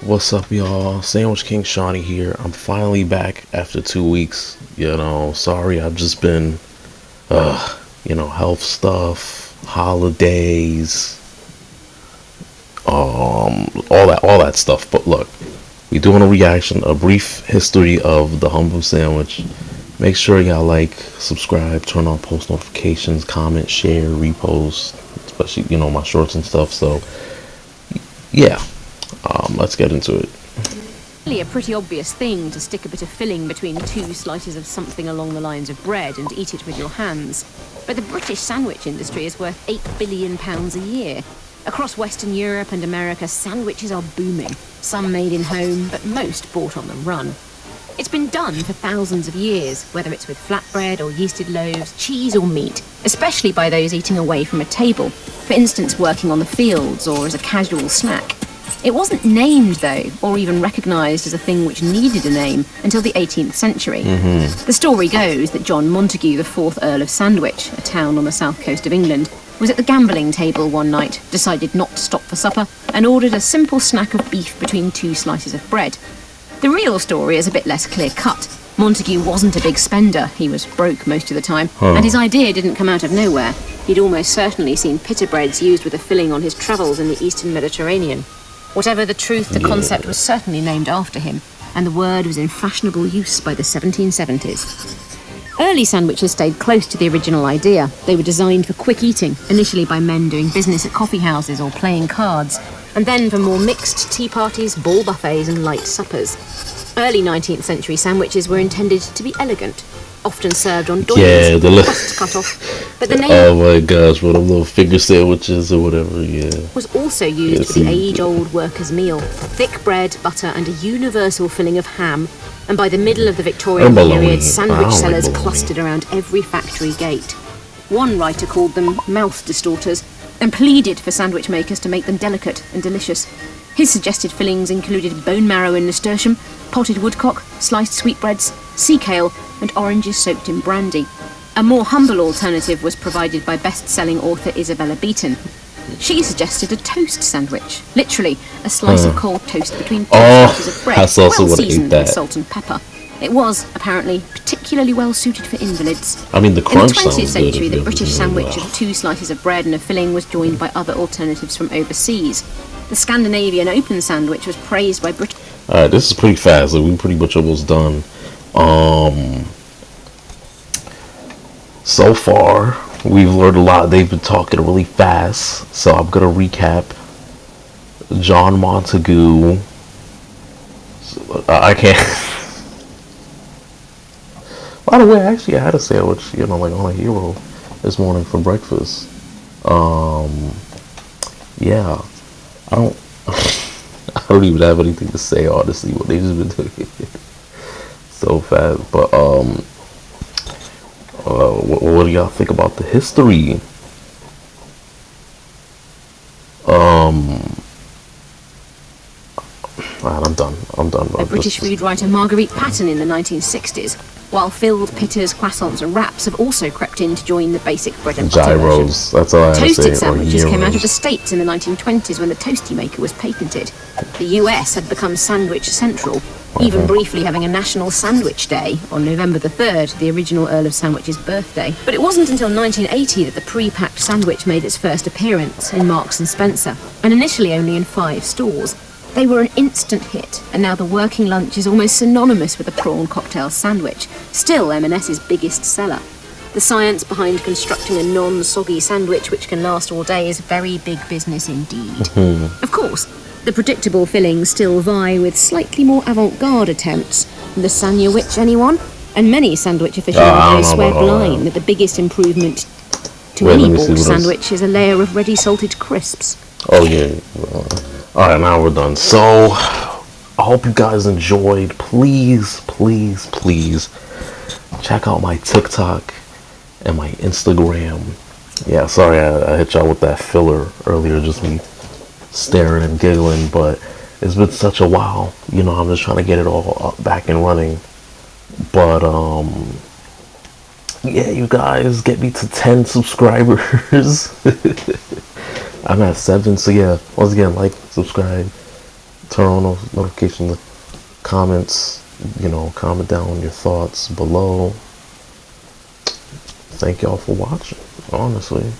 What's up, y'all? Sandwich King Shawnee here. I'm finally back after 2 weeks. Sorry, I've just been, health stuff, holidays, all that stuff. But look, we doing a reaction, a brief history of the humble sandwich. Make sure y'all like, subscribe, turn on post notifications, comment, share, repost, especially my shorts and stuff. So yeah, let's get into it. Really a pretty obvious thing to stick a bit of filling between two slices of something along the lines of bread and eat it with your hands. But the British sandwich industry is worth £8 billion a year. Across Western Europe and America, sandwiches are booming. Some made in home, but most bought on the run. It's been done for thousands of years, whether it's with flatbread or yeasted loaves, cheese or meat, especially by those eating away from a table, for instance working on the fields or as a casual snack. It wasn't named, though, or even recognised as a thing which needed a name until the 18th century. The story goes that John Montagu, the 4th Earl of Sandwich, a town on the south coast of England, was at the gambling table one night, decided not to stop for supper, and ordered a simple snack of beef between two slices of bread. The real story is a bit less clear-cut. Montagu wasn't a big spender, he was broke most of the time, and his idea didn't come out of nowhere. He'd almost certainly seen pita breads used with a filling on his travels in the Eastern Mediterranean. Whatever the truth, the concept was certainly named after him, and the word was in fashionable use by the 1770s. Early sandwiches stayed close to the original idea. They were designed for quick eating, initially by men doing business at coffee houses or playing cards, and then for more mixed tea parties, ball buffets and light suppers. Early 19th century sandwiches were intended to be elegant, often served on doilies, crust cut off, but the name Oh my gosh, what them little finger sandwiches or whatever, was also used for the age-old worker's meal, thick bread, butter and a universal filling of ham, and by the middle of the Victorian period, sandwich sellers clustered around every factory gate. One writer called them mouth distorters, and pleaded for sandwich makers to make them delicate and delicious. His suggested fillings included bone marrow and nasturtium, potted woodcock, sliced sweetbreads, sea kale, and oranges soaked in brandy. A more humble alternative was provided by best-selling author Isabella Beeton. She suggested a toast sandwich, literally a slice of cold toast between two slices of bread, well seasoned with salt and pepper. It was, apparently, particularly well suited for invalids. I mean, the crunch in the 20th century, the British sandwich of two slices of bread and a filling was joined by other alternatives from overseas. The Scandinavian open sandwich was praised by British... Alright, this is pretty fast. We're pretty much almost done. So far, we've learned a lot. They've been talking really fast. So I'm going to recap. John Montagu. I can't... By the way, actually, I had a sandwich, like on a hero this morning for breakfast. Yeah, I don't, I don't even have anything to say, honestly, what they've just been doing so fast. But, what do y'all think about the history? Alright, I'm done. A British food writer Marguerite Patten in the 1960s, while filled pitas, croissants and wraps have also crept in to join the basic bread and butter gyros, version. That's all I have to say. Toasted sandwiches came out of the States in the 1920s when the Toasty Maker was patented. The US had become sandwich central, even briefly having a National Sandwich Day on November the 3rd, the original Earl of Sandwich's birthday. But it wasn't until 1980 that the pre-packed sandwich made its first appearance in Marks and Spencer, and initially only in 5 stores. They were an instant hit, and now the working lunch is almost synonymous with a prawn cocktail sandwich, still M&S's biggest seller. The science behind constructing a non-soggy sandwich which can last all day is very big business indeed. Of course, the predictable fillings still vie with slightly more avant-garde attempts. The sandwich, anyone? And many sandwich aficionados swear blind that the biggest improvement to any ball sandwich is a layer of ready salted crisps. Oh yeah. Alright, now we're done. So, I hope you guys enjoyed. Please check out my TikTok and my Instagram. Yeah, sorry I hit y'all with that filler earlier, just me staring and giggling, but it's been such a while. I'm just trying to get it all up, back and running. But, yeah, you guys, get me to 10 subscribers. I'm at 7, so yeah, once again, like, subscribe, turn on those notifications, comments, comment down your thoughts below. Thank y'all for watching, honestly.